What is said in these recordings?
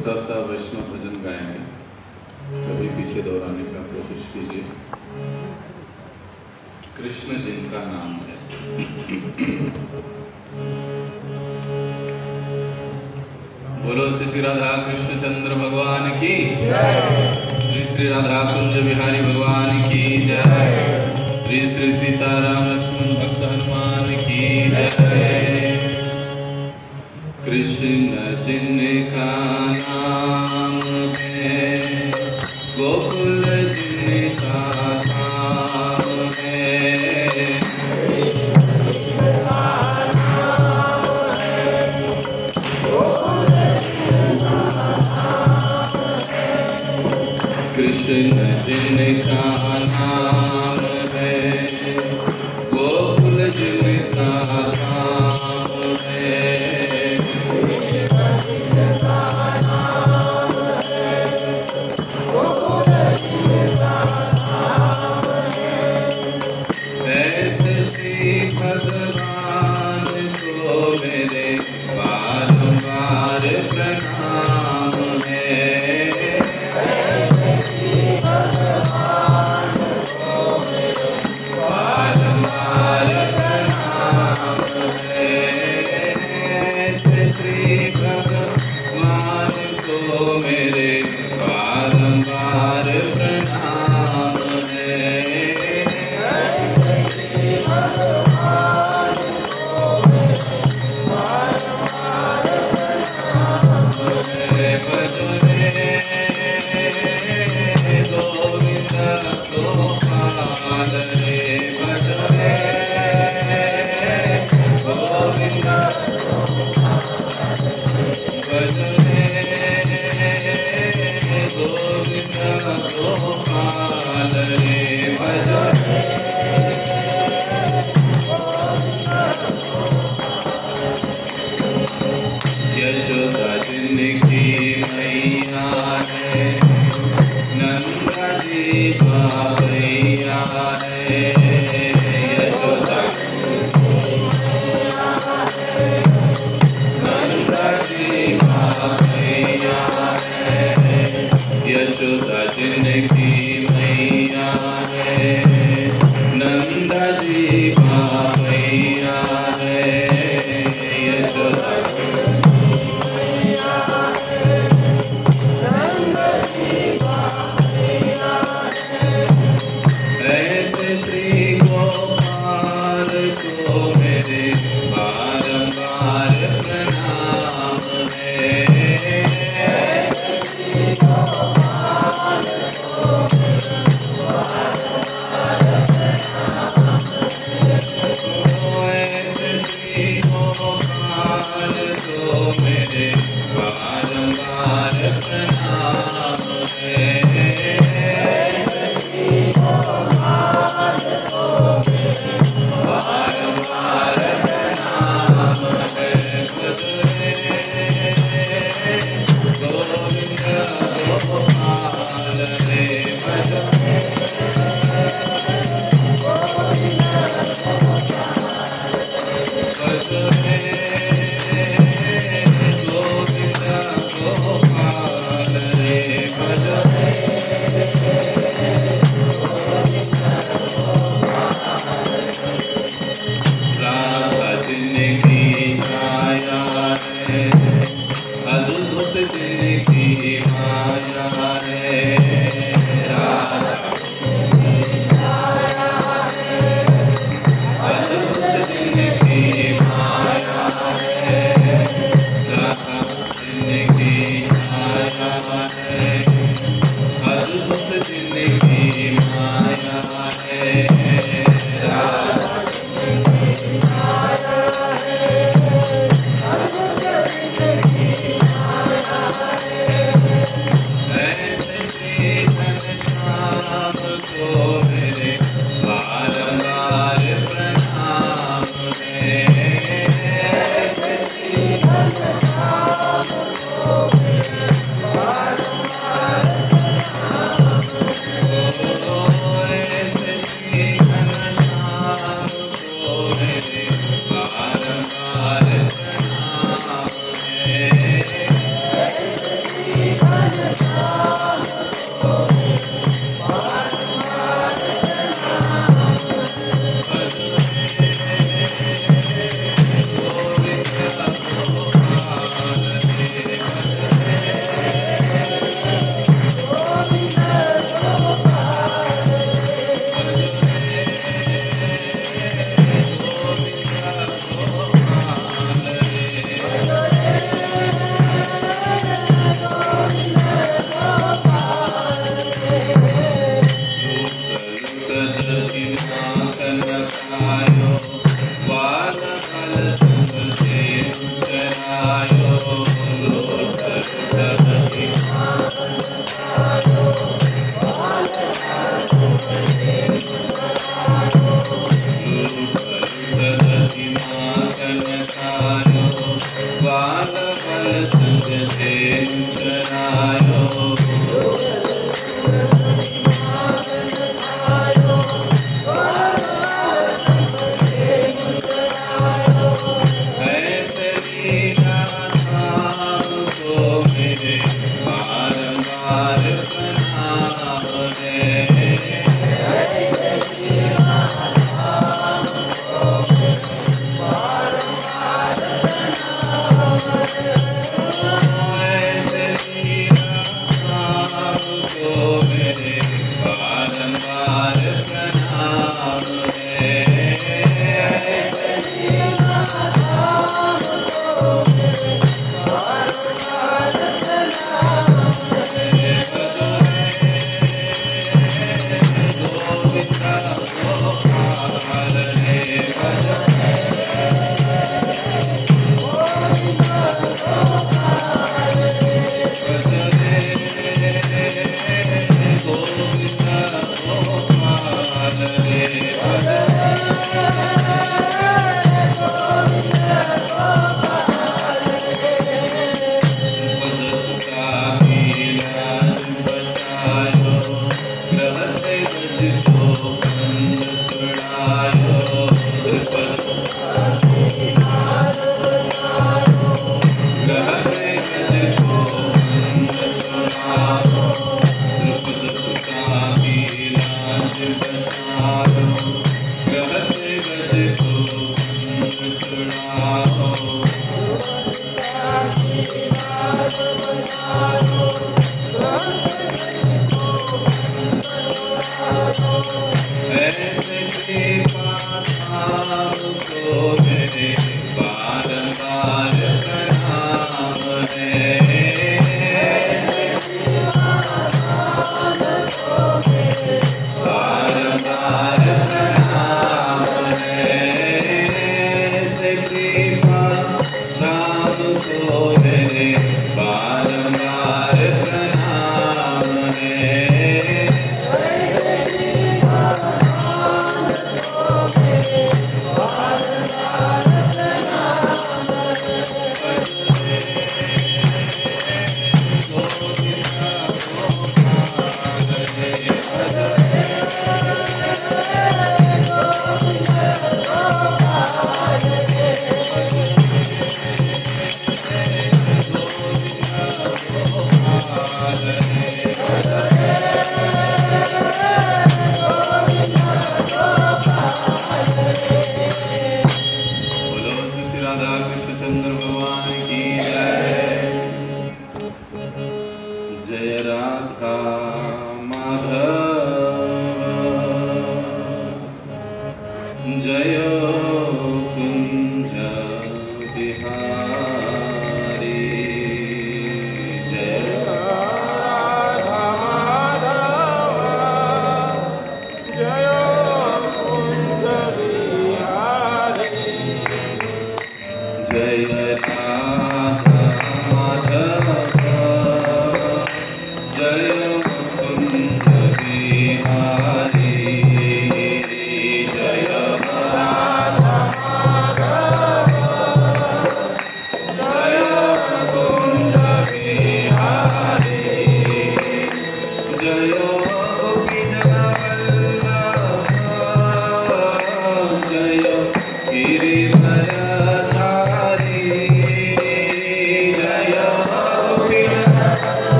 छोटा सा वैष्णव भजन गाएंगे, सभी पीछे दोहराने का कोशिश कीजिए। कृष्ण जिनका नाम है। बोलो श्री श्री राधा कृष्ण चंद्र भगवान की श्री श्री राधा कुंज बिहारी भगवान की जय। श्री श्री सीताराम लक्ष्मण भक्त हनुमान की जय। कृष्ण जिनका नाम है, गोकुल जिनका धाम है। कृष्ण जिनका नाम है, गोकुल जिनका धाम है। ऐसे श्री भगवान को मेरे बारंबार प्रणाम है। बारंबार प्रणाम है। ऐसे श्री भगवान को मेरे बारंबार प्रणाम है। गोविंद गोपाल रे भजरे, गोविंद भजरे, गोविंद गोपाल रे भजरे। यशोदा जिनकी मैया है, नंदा जी बाबैया है। यशोदा नंदा जी बाबैया है। यशोदा जिनकी मैया है, नंदा जी बाबैया है। यशोदा ऐसे श्री गोपाल को मेरे बारंबार प्रणाम है। ऐसे श्री गोपाल को मेरे बारंबार प्रणाम है। बारंबार प्रणाम है। गोविंद गोपाल रे भजरे, गोविंद गोपाल रे भजरे। राधा जिनकी छाया है, अद्भुत जिनकी माया है। राधा अद्भुत जिनकी माया है। राधा जिनकी छाया है, अद्भुत जिनकी माया है। राधा ऐसे श्री घनश्याम को मेरे बारंबार प्रणाम है। ऐसे श्री घनश्याम को मेरे बारंबार प्रणाम है। ऐसे श्री घनश्याम को मेरे बारंबार प्रणाम है।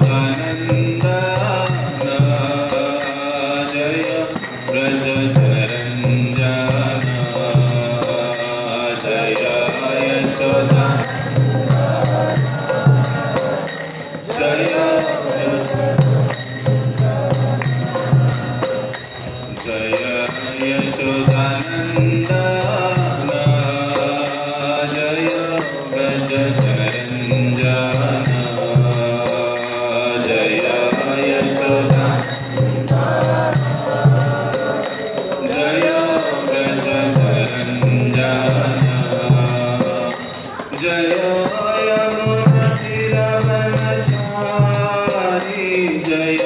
यशोदानन्दन जय व्रज जनरञ्जन जय यशोदा जय जय यशोदानन्दन जय व्रज जनरञ्जन जय यशोदा जय व्रज जनरञ्जन जय यमुनातीरवनचारी जय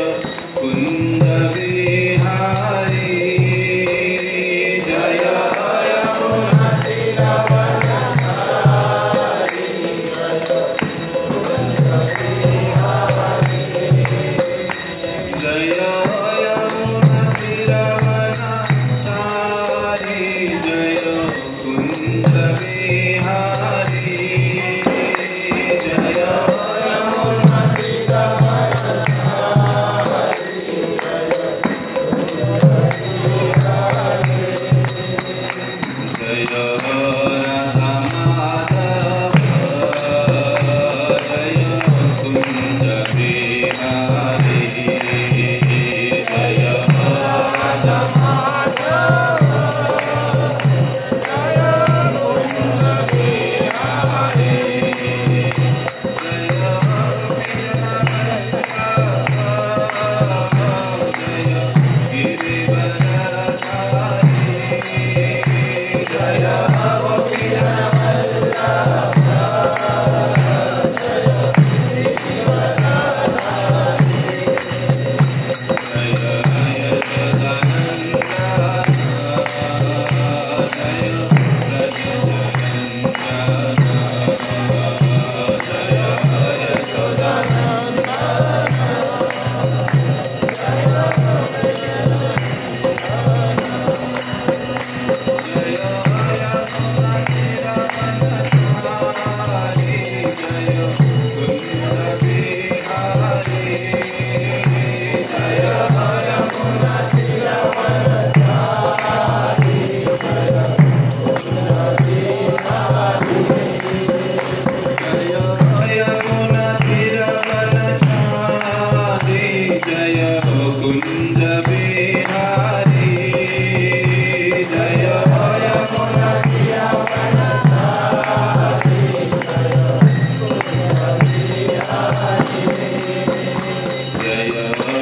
कुन्द विहारी जय यमुनातीरवनचारी जय यमुनातीरवनचारी जय कुन्द विहारी जय जय राधा माधव जय कुंज बिहारी जय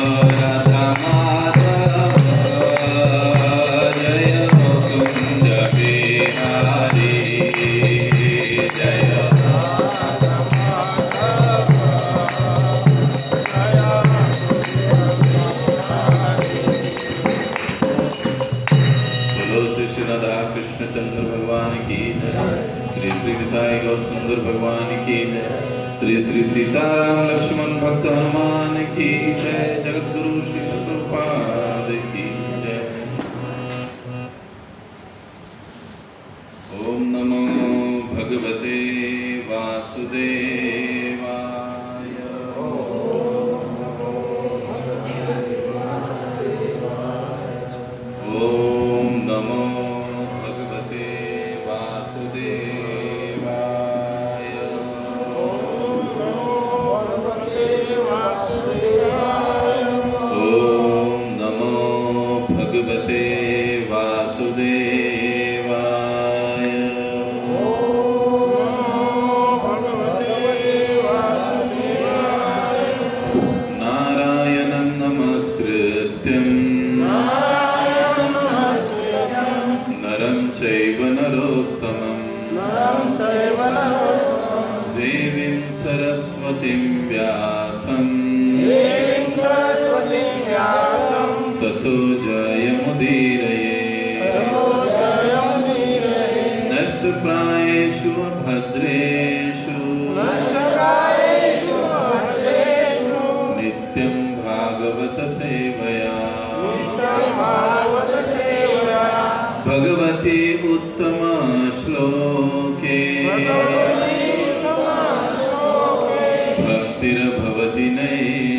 राधा माधव जय कुंज बिहारी जय जय गिरिवरधारी जय चंद्र भगवान की जय। श्री श्री निताई गौर सुंदर भगवान की जय। श्री श्री सीताराम लक्ष्मण भक्त हनुमान की जय। जगत गुरु श्री प्रभुपाद की जय। ओम नमो भगवते वासुदेवाय। ओम नमो सरस्वतीं व्यासं ततो जयमुदीरये। नष्टप्रायेषु भद्रेषु नित्यं भागवत सेवया भगवती उत्तम श्लोके भक्तिर्भवति नैष्ठिकी।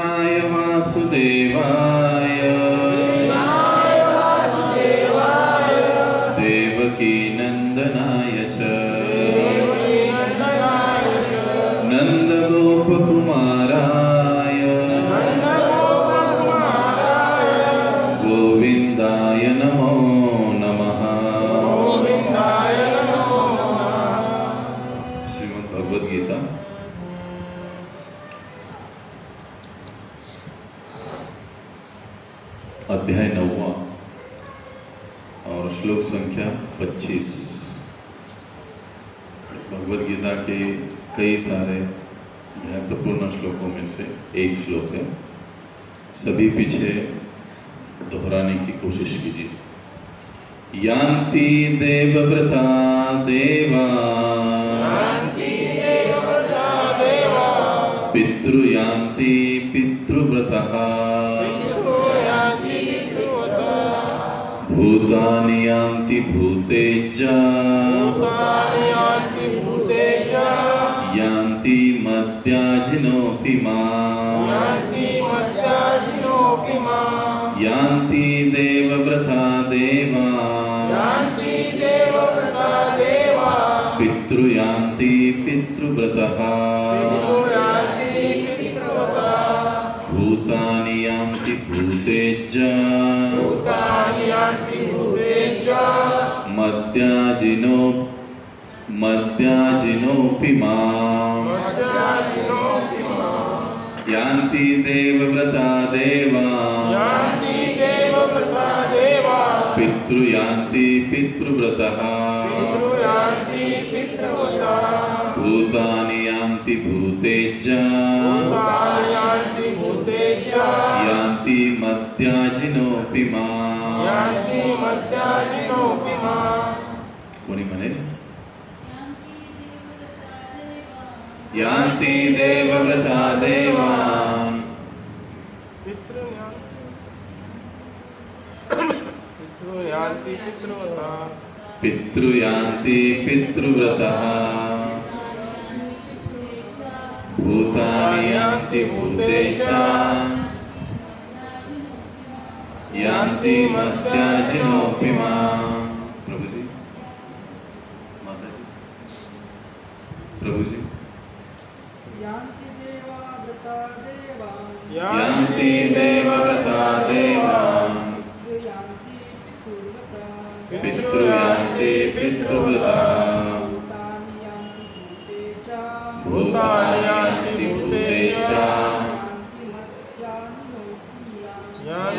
कृष्णाय वासुदेवाय देवकी नंदनाय च नंदगोपकुमाराय गोविंदाय नमो नमः। श्रीमद् भगवद गीता अध्याय 9 और श्लोक संख्या 25। भगवद गीता के कई सारे महत्वपूर्ण श्लोकों में से एक श्लोक है, सभी पीछे दोहराने की कोशिश कीजिए। यान्ति देवव्रता देवा पितृयान्ति पितृव्रतः भूतानि यान्ति भूतेज्जा यान्ति मद्याजिनोऽपि माम् यान्ति देवव्रता देवा पितृयान्ति पितृव्रतः भूतानि यान्ति भूतेज्जा मद्याजिनोऽपि माम् यान्ति देवव्रता देवा पितृयान्ति पितृव्रतः भूतानि यान्ति भूतेज्जा यान्ति मद्याजिनोऽपि माम्। कोणी म्हणेल? यान्ति देवव्रता देवान् पितृयान्ति पितृव्रतः भूतानि यान्ति भूतेज्जा यान्ति मद्याजिनोऽपि माम्। प्रभु जी, माता जी, प्रभु जी। यान्ति देवव्रता देवान् पितृयान्ति पितृव्रतः भूतानि यान्ति भूतेज्जा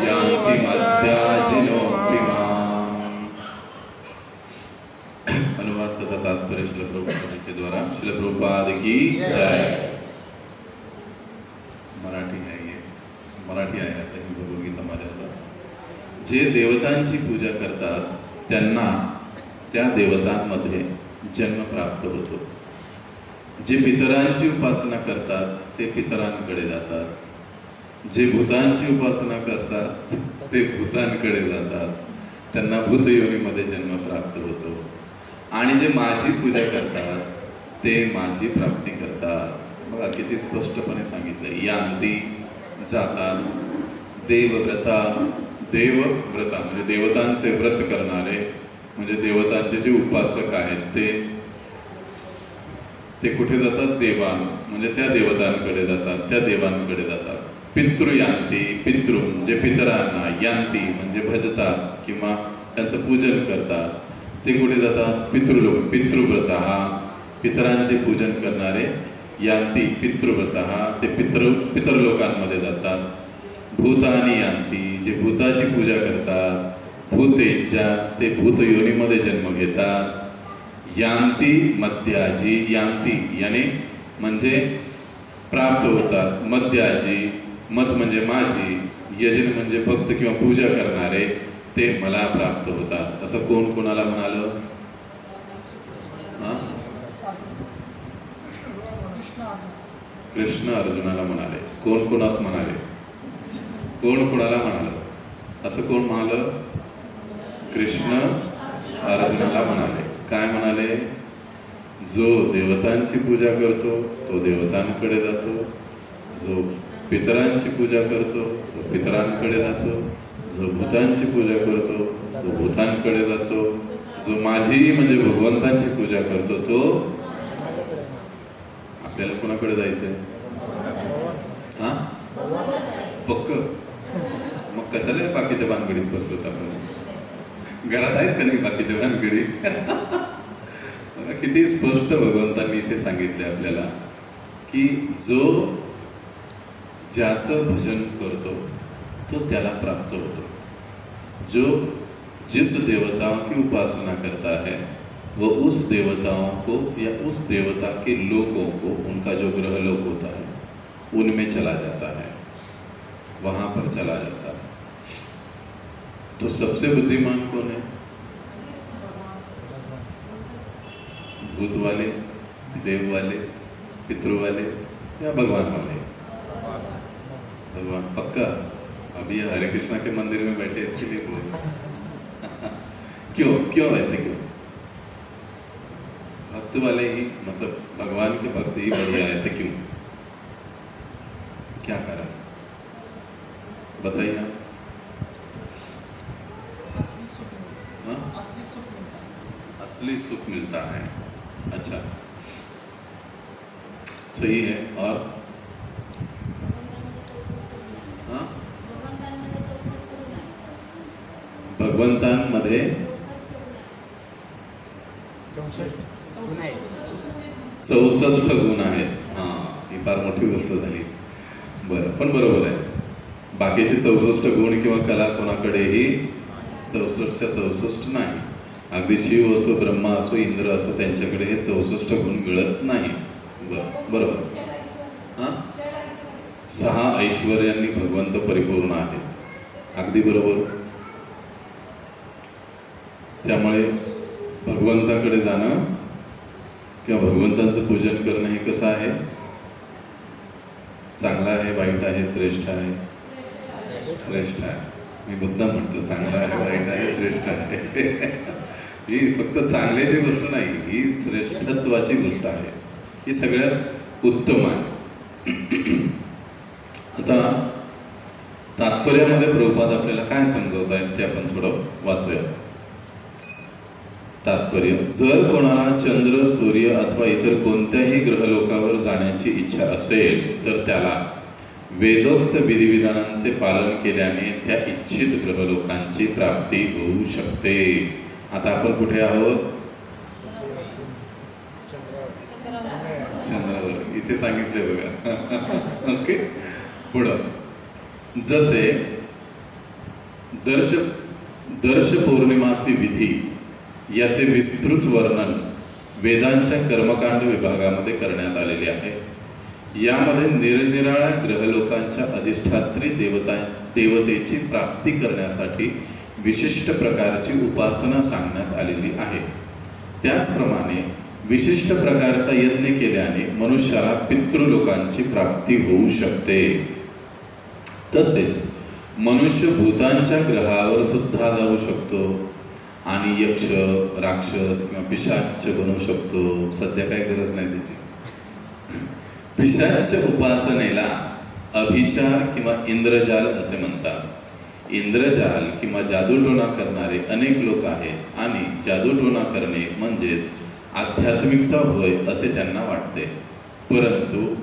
यान्ति मद्याजिनोऽपि माम्। अनुवाद तथा तात्पर्य श्रील प्रभुपाद के द्वारा। श्रील प्रभुपाद की जय। मराठी आहे, ये मराठी आहे आता ही भगवद्गीता माझ्या हातात। जे देवतांची पूजा करतात त्यांना त्या देवतांमध्ये जन्म प्राप्त होतो। जे पितरांची उपासना करतात ते पितरांकडे जातात, जे भूतांची उपासना करतात ते भूतांकडे जातात, त्यांना भूतयोनीमध्ये जन्म प्राप्त होतो। आणि जे माझी पूजा करतात ते माझी प्राप्ती करतात। बघा किती स्पष्टपणे सांगितलं। यान्ति जातात, देवव्रता, देवव्रता म्हणजे देवतांचे व्रत करणारे, म्हणजे देवतांचे जे उपासक आहेत ते कुठे जातात? देवान म्हणजे त्या देवतांकडे जातात, त्या देवांकडे जातात। पितृयान्ति, पितृ जे पितरांना, यान्ति म्हणजे भजतात किंवा त्यांचं पूजन करतात, ते कुठे जातात? पितृलोक, पितृव्रतः पितरांचे पूजन करणारे, यान्ति पितृव्रतः ते पितरलोकांमध्ये जातात। भूतानि यान्ति जे भूताची पूजा करतात, भूतेज्जा ते भूतयोनीमध्ये जन्म घेतात। यान्ति मद्याजी, यान्ति याने म्हणजे प्राप्त होतात, मद्याजी मत म्हणजे माझी, यजन म्हणजे भक्त किंवा पूजा करणारे, ते मला प्राप्त होतात। असं कोण कोणाला म्हणालं? कृष्ण अर्जुनाला म्हणाले। कोण कोणास म्हणाले? कोण कोणाला म्हणालं? असं कोण म्हणालं? कृष्ण अर्जुनाला म्हणाले। काय म्हणाले? जो देवतांची पूजा करतो तो देवतांकडे जातो, जो पितरांची पूजा करतो तो पितरांकडे जातो, जो भूतांची पूजा करतो तो भूतांकडे जातो, जो माझी म्हणजे भगवंतांची पूजा करतो तो आपल्याला कोणाकडे जायचंय? हा पक्क. मग कशाला बाकीच्या भानगडीत बसलोत आपण? घरात आहेत का नाही बाकीच्या भानगडी? किती स्पष्ट भगवंतांनी इथे सांगितले आपल्याला की जो ज्याचं भजन करतो तो त्याला प्राप्त होतो. जो जिस देवताओं की उपासना करता है वो उस देवताओं को या उस देवता के लोगों को, उनका जो ग्रह लोक होता है उनमें चला जाता है, वहां पर चला जाता है. तो सबसे बुद्धिमान कौन है? भूत वाले, देव वाले, पितृ वाले या भगवान वाले? भगवान. पक्का? अभी हरे कृष्णा के मंदिर में बैठे इसके लिए बोल. क्यों ऐसे क्यों? भक्त वाले ही, मतलब भगवान के भक्त ही बढ़िया, ऐसे क्यों? क्या कारण बताइए आप. असली सुख मिलता है. अच्छा, सही है. और भगवंतांमध्ये 64 गुण आहेत. ही फार मोठी गोष्ट झाली. बरं, पण बरोबर आहे. बाकीचे 64 गुण किंवा कला कोणाकडेही 64च्या 64 नाही. अगदी शिव असो, ब्रह्मा असो, इंद्र असो, त्यांच्याकडे हे 64 गुण मिळत नाही. बरोबर. 6 ऐश्वर्यांनी भगवंत परिपूर्ण आहेत. अगदी बरोबर. त्यामुळे भगवंताकडे जाणं किंवा भगवंतांचं पूजन करणं हे कसं आहे? चांगलं आहे, वाईट आहे, श्रेष्ठ आहे? श्रेष्ठ आहे. मी मुद्दाम म्हटलं चांगलं आहे, वाईट आहे, श्रेष्ठ आहे. ही फक्त चांगल्याची गोष्ट नाही, ही श्रेष्ठत्वाची गोष्ट आहे. ही सगळ्यात उत्तम आहे. आता तात्पर्यामध्ये प्रभुपाद आपल्याला काय समजवत आहेत ते आपण थोडं वाचूया. तात्पर्य: जर कोणाला चंद्र, सूर्य अथवा इतर कोणत्याही ग्रहलोकावर जाण्याची इच्छा असेल तर त्याला वेदोक्त विधिविधानांचे पालन केल्याने त्या इच्छित ग्रहलोकांची प्राप्ती होऊ शकते. आता आपण कुठे आहोत? चंद्रावर. इथे सांगितले बघा. ओके, पुढं. जसे दर्श पौर्णिमासी विधी याचे विस्तृत वर्णन वेदांच्या कर्मकांड विभागामध्ये करण्यात आलेले आहे. यामध्ये निरनिराळ्या ग्रहलोकांच्या अधिष्ठात्री देवतेची प्राप्ती करण्यासाठी विशिष्ट प्रकारची उपासना सांगण्यात आलेली आहे. त्याचप्रमाणे विशिष्ट प्रकारचा यज्ञ केल्याने मनुष्याला पितृलोकांची प्राप्ती होऊ शकते. तसेच मनुष्य भूतांच्या ग्रहावर सुद्धा जाऊ शकतो आणि यक्ष, राक्षस किंवा पिशाच बनू शकतो. सध्या काही गरज नाही त्याची. पिशाच उपासनेला अभिचार किंवा इंद्रजाल असे म्हणतात. इंद्रजाल किंवा जादूटोणा करणारे अनेक लोक आहेत आणि जादूटोणा करणे म्हणजेच आध्यात्मिकता होय असे त्यांना वाटते. परंतु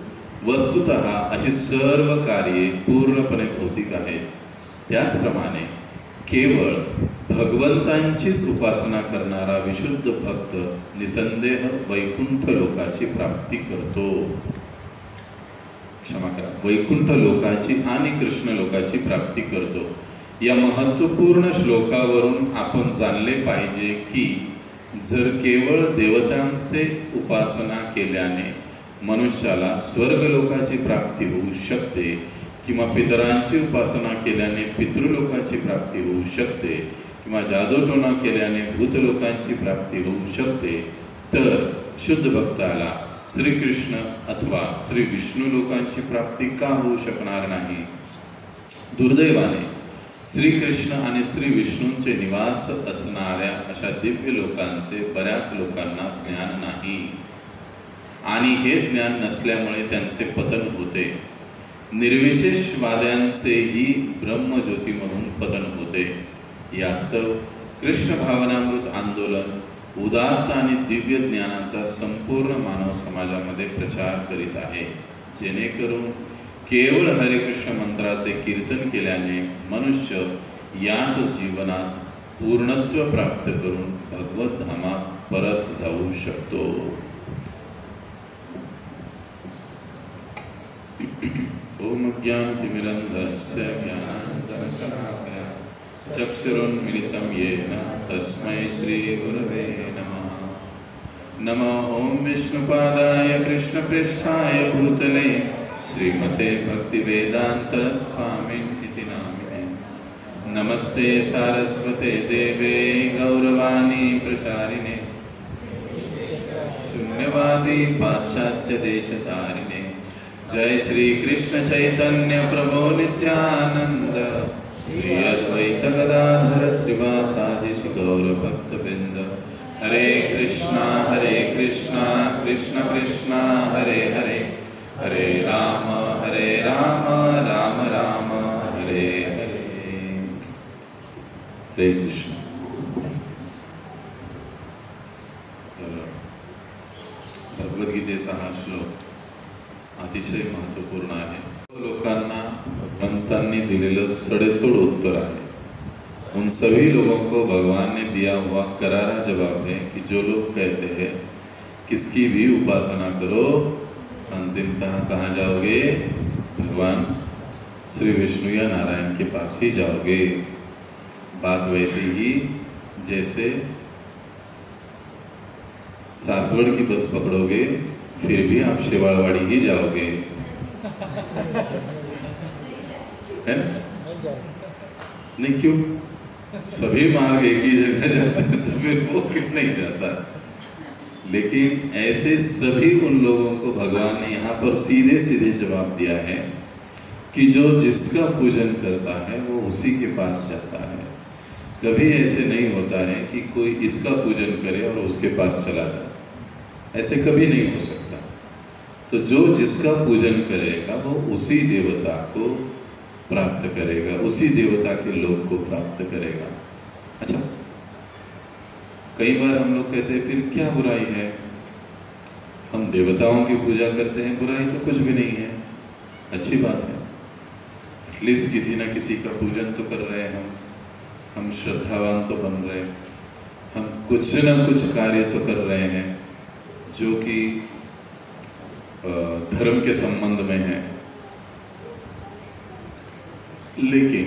वस्तुतः अशी सर्व कार्ये पूर्णपणे भौतिक आहेत. त्याचप्रमाणे केवळ भगवंतांचीच उपासना करणारा विशुद्ध भक्त निसंदेह वैकुंठ लोकाची प्राप्ती करतो. क्षमा करा, वैकुंठ लोकाची आणि कृष्ण लोकाची प्राप्ती करतो. या महत्त्वपूर्ण श्लोकावरून आपण जाणले पाहिजे की जर केवळ देवतांचे उपासना केल्याने मनुष्याला स्वर्गलोकाची प्राप्ती होऊ शकते किंवा पितरांची उपासना केल्याने पितृलोकाची प्राप्ती होऊ शकते किंवा जादूटोणा केल्याने भूतलोकांची प्राप्ती होऊ शकते, तर शुद्ध भक्ताला श्रीकृष्ण अथवा श्री विष्णू लोकांची प्राप्ती का होऊ शकणार नाही? दुर्दैवाने श्रीकृष्ण आणि श्री विष्णूंचे निवास असणाऱ्या अशा दिव्य लोकांचे बऱ्याच लोकांना ज्ञान नाही आणि हे ज्ञान नसल्यामुळे त्यांचे पतन होते. निर्विशेषवाद्यांचेही ब्रह्मज्योतीमधून पतन होते. यास्तव कृष्ण भावनामृत आंदोलन उदात्त आणि दिव्य ज्ञानाचा संपूर्ण मानव समाजामध्ये प्रचार करीत आहे, जेणेकरून केवळ हरे कृष्ण मंत्राचे कीर्तन केल्याने मनुष्य याच जीवनात पूर्णत्व प्राप्त करून भगवत धामात परत जाऊ शकतो. ओम ज्ञानतिमिरन्धस्य ज्ञानाञ्जनशलाकया चक्षुरुन्मिलितं येन तस्मै श्रीगुरवे नमः. नमो ओम विष्णुपादाय कृष्णप्रेष्ठाय भूतले श्रीमते भक्तिवेदांत स्वामिनिति नामिने. नमस्ते सारस्वते देवे गौरवाणी प्रचारिणे शून्यवादी पाश्चात्य देशतारिणे. जय श्री कृष्ण चैतन्य प्रभो नित्यानंद श्री अद्वैत गदाधर श्रीवासादि गौर भक्तवृंद. हरे कृष्णा कृष्ण कृष्णा हरे हरे, हरे राम राम राम हरे हरे. हरे कृष्ण. तर भगवद्गीतेचा हा श्लोक अतिशय महत्त्वपूर्ण आहे. लोकांना भगवंतांनी दिलेलं सडेतोड उत्तर है. उन सभी लोगों को भगवान ने दिया हुआ करारा जवाब है कि जो लोग कहते हैं किसकी भी उपासना करो, अंतिमतः कहाँ जाओगे? भगवान श्री विष्णु या नारायण के पास ही जाओगे. बात वैसी ही जैसे सासवड़ की बस पकड़ोगे फिर भी आप शेवाड़वाड़ी ही जाओगे, है ना? नहीं, क्यों? सभी मार्ग एक ही जगह जाते हैं तो फिर वो क्यों नहीं जाता? लेकिन ऐसे सभी उन लोगों को भगवान ने यहाँ पर सीधे सीधे जवाब दिया है कि जो जिसका पूजन करता है वो उसी के पास जाता है. कभी ऐसे नहीं होता है कि कोई इसका पूजन करे और उसके पास चला जाए, ऐसे कभी नहीं हो सकता. तो जो जिसका पूजन करेगा वो उसी देवता को प्राप्त करेगा, उसी देवता के लोक को प्राप्त करेगा. अच्छा, कई बार हम लोग कहते हैं फिर क्या बुराई है? हम देवताओं की पूजा करते हैं, बुराई तो कुछ भी नहीं है, अच्छी बात है. एटलीस्ट किसी ना किसी का पूजन तो कर रहे हैं हम श्रद्धावान तो बन रहे हैं, हम कुछ ना कुछ कार्य तो कर रहे हैं जो कि धर्म के संबंध में है. लेकिन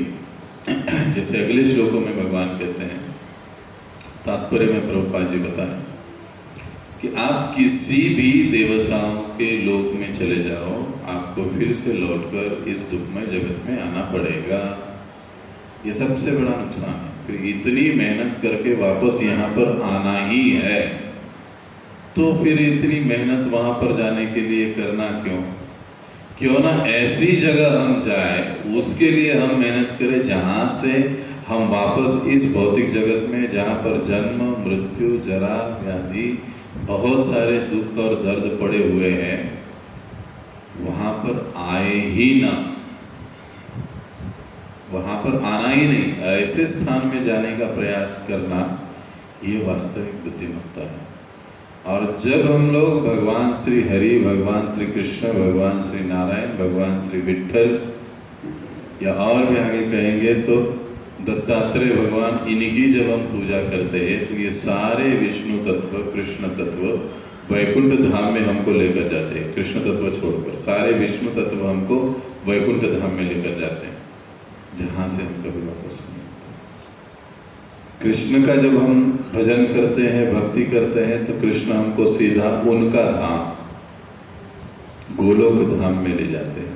जैसे अगले श्लोकों में भगवान कहते हैं, तात्पर्य में प्रभुपाद जी बताएं कि आप किसी भी देवताओं के लोक में चले जाओ, आपको फिर से लौटकर इस दुखमय जगत में आना पड़ेगा. ये सबसे बड़ा नुकसान है. फिर इतनी मेहनत करके वापस यहाँ पर आना ही है, तो फिर इतनी मेहनत वहाँ पर जाने के लिए करना क्यों? क्यों ना ऐसी जगह हम जाए, उसके लिए हम मेहनत करें जहाँ से हम वापस इस भौतिक जगत में, जहाँ पर जन्म मृत्यु जरा व्याधि बहुत सारे दुख और दर्द पड़े हुए हैं, वहाँ पर आए ही ना, वहाँ पर आना ही नहीं, ऐसे स्थान में जाने का प्रयास करना, ये वास्तविक बुद्धिमत्ता है. और जब हम लोग भगवान श्री हरि, भगवान श्री कृष्ण, भगवान श्री नारायण, भगवान श्री विट्ठल या और भी आगे कहेंगे तो दत्तात्रेय भगवान, इनकी जब हम पूजा करते हैं तो ये सारे विष्णु तत्व, कृष्ण तत्व वैकुंठ धाम में हमको लेकर जाते हैं. कृष्ण तत्व छोड़कर सारे विष्णु तत्व हमको वैकुंठ धाम में लेकर जाते हैं, जहाँ से हम कभी वापस नहीं. कृष्ण का जब हम भजन करते हैं, भक्ति करते हैं, तो कृष्ण हमको सीधा उनका धाम गोलोक धाम में ले जाते हैं.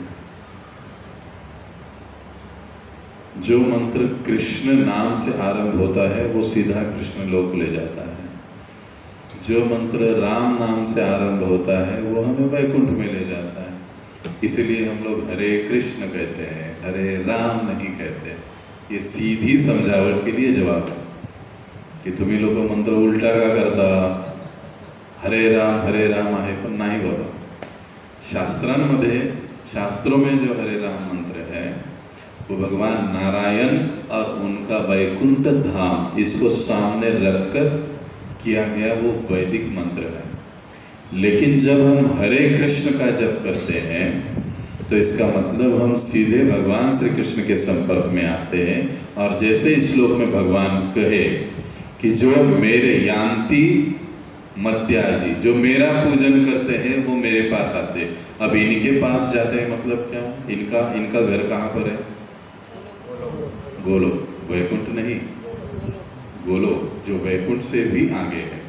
जो मंत्र कृष्ण नाम से आरंभ होता है वो सीधा कृष्ण लोक ले जाता है. जो मंत्र राम नाम से आरंभ होता है वो हमें वैकुंठ में ले जाता है. इसलिए हम लोग हरे कृष्ण कहते हैं, हरे राम नहीं कहते. ये सीधी समझावट के लिए जवाब है की तुम्ही लोक मंत्र उलटा का करता. हरे राम आहे पण नाही बाबा. शास्त्रांमध्ये शास्त्रों में जो हरे राम मंत्र है वो भगवान नारायण और उनका वैकुंठ धाम इसको सामने रखकर किया गया वो वैदिक मंत्र है। लेकिन जब हम हरे कृष्ण का जप करते हैं तो इसका मतलब हम सीधे भगवान श्री कृष्ण के संपर्क में आते हैं। और जैसे इस श्लोक में भगवान कहे कि जो मेरे यान्ति मद्याजी, जो मेरा पूजन करते हैं वो मेरे पास आते हैं। अब इनके पास जाते हैं मतलब क्या? इनका घर कहाँ पर है? गोलोक, वैकुंठ नहीं, गोलोक जो वैकुंठ से भी आगे है।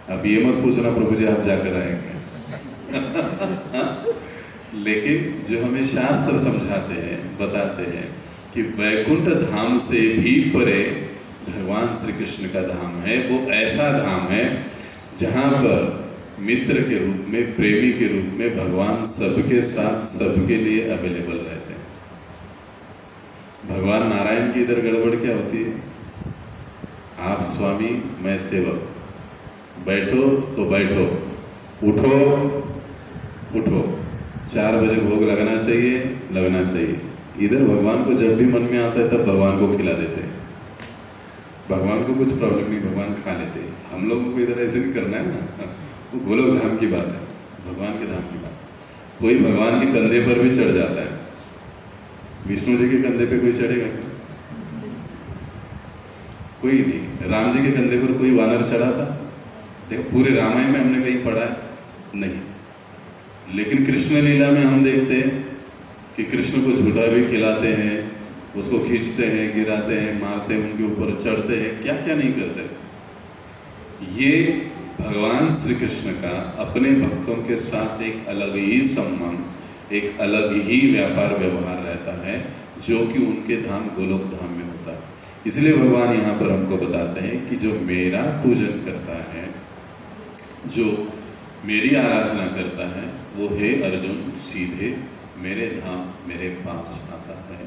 अब ये मत पूछना प्रभु जी आप जाकर आएंगे लेकिन जो हमें शास्त्र समझाते हैं, बताते हैं कि वैकुंठ धाम से भी परे भगवान श्री कृष्ण का धाम है। वो ऐसा धाम है जहाँ पर मित्र के रूप में, प्रेमी के रूप में भगवान सबके साथ, सबके लिए अवेलेबल रहते हैं। भगवान नारायण की इधर गड़बड़ क्या होती है? आप स्वामी मैं सेवक, बैठो तो बैठो, उठो उठो, 4 बजे भोग लगना चाहिए, लगना चाहिए। इधर भगवान को जब भी मन में आता है तब भगवान को खिला देते हैं। भगवान को कुछ प्रॉब्लम नहीं, भगवान खा लेते हैं। हम लोगों को इधर ऐसे नहीं करना है ना। वो गोलोक धाम की बात है, भगवान के धाम की बात। कोई भगवान के कंधे पर भी चढ़ जाता है। विष्णु जी के कंधे पे कोई चढ़ेगा क्या? कोई नहीं। राम जी के कंधे पर कोई वानर चढ़ा था? देखो पूरे रामायण में हमने कहीं पढ़ा है नहीं। लेकिन कृष्ण लीला में हम देखते हैं कि कृष्ण को झूठा भी खिलाते हैं, उसको खींचते हैं, गिराते हैं, मारते हैं, उनके ऊपर चढ़ते हैं, क्या क्या नहीं करते। ये भगवान श्री कृष्ण का अपने भक्तों के साथ एक अलग ही संबंध, एक अलग ही व्यापार व्यवहार रहता है जो कि उनके धाम गोलोक धाम में होता है। इसलिए भगवान यहाँ पर हमको बताते हैं कि जो मेरा पूजन करता है, जो मेरी आराधना करता है, वो हे अर्जुन सीधे मेरे धाम, मेरे पास आता है।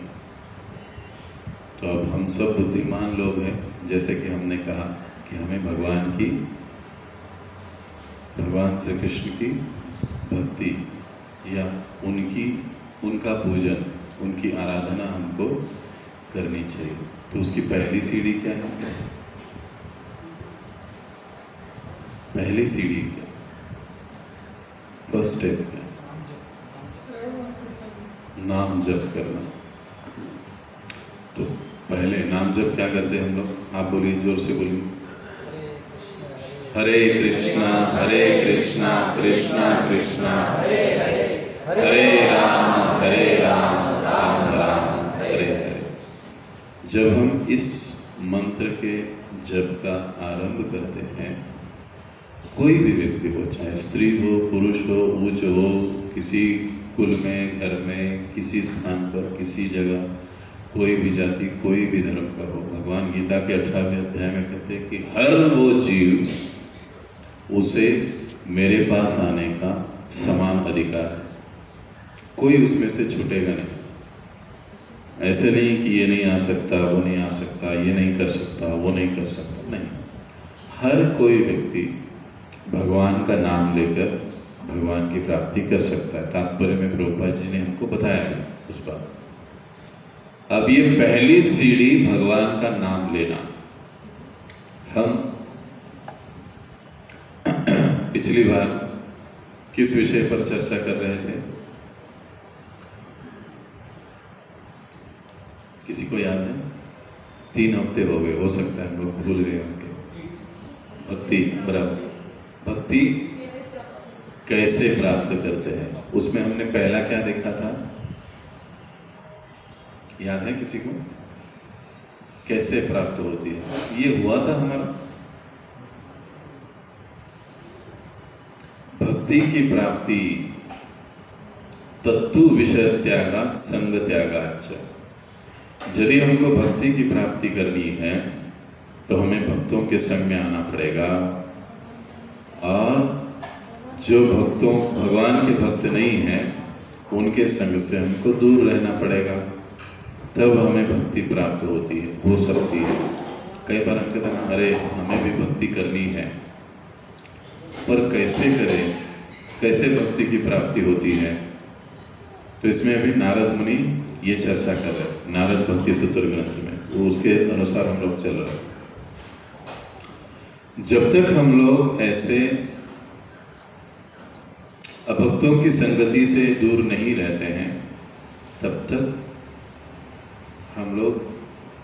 तो अब हम सब बुद्धिमान लोग हैं, जैसे कि हमने कहा कि हमें भगवान श्री कृष्ण की भक्ति या उनका पूजन, उनकी आराधना हमको करनी चाहिए। तो उसकी पहली सीढ़ी क्या है? पहली सीढ़ी क्या? फर्स्ट स्टेप क्या? नाम जप करना। तो पहले नाम जप क्या करते हैं हम लोग? आप बोलिए, जोर से बोलिए। हरे कृष्णा कृष्णा कृष्णा हरे राम राम राम हरे हरे। जब हम इस मंत्र के जप का आरंभ करते हैं, कोई भी व्यक्ति हो, चाहे स्त्री हो, पुरुष हो, ऊंच हो, किसी कुल में, घर में, किसी स्थान पर, किसी जगह, कोई भी जाति, कोई भी धर्म का हो, भगवान गीता के 18वें अध्याय में कहते हैं कि हर वो जीव, उसे मेरे पास आने का समान अधिकार है। कोई उसमें से छूटेगा नहीं। ऐसे नहीं कि ये नहीं आ सकता, वो नहीं आ सकता, ये नहीं कर सकता, वो नहीं कर सकता, नहीं। हर कोई व्यक्ति भगवान का नाम लेकर भगवान की प्राप्ति कर सकता है। तात्पर्य में प्रभुपाद जी ने हमको बताया है उस बात। अब ये पहली सीढ़ी भगवान का नाम लेना। हम पिछली बार किस विषय पर चर्चा कर रहे थे? किसी को याद है? 3 हफ्ते हो गए, हो सकता है हम लोग भूल गए होंगे। भक्ति, बराबर। भक्ति कैसे प्राप्त करते हैं, उसमें हमने पहला क्या देखा था? याद है किसी को? कैसे प्राप्त होती है? ये हुआ था हमारा भक्ति की प्राप्ति तत्तु विषय त्यागात संग त्यागाच। यदि हमको भक्ति की प्राप्ति करनी है तो हमें भक्तों के संग में आना पड़ेगा, और जो भगवान के भक्त नहीं हैं उनके संग से हमको दूर रहना पड़ेगा, तब हमें भक्ति प्राप्त होती है, हो सकती है। कई बार हम कहते हैं अरे हमें भी भक्ति करनी है, पर कैसे करें? कैसे भक्ति की प्राप्ति होती है? तो इसमें अभी नारद मुनि ये चर्चा कर रहे हैं नारद भक्ति सूत्र ग्रंथ में, वो उसके अनुसार हम लोग चल रहे हैं। जब तक हम लोग ऐसे अभक्तों की संगति से दूर नहीं रहते हैं तब तक हम लोग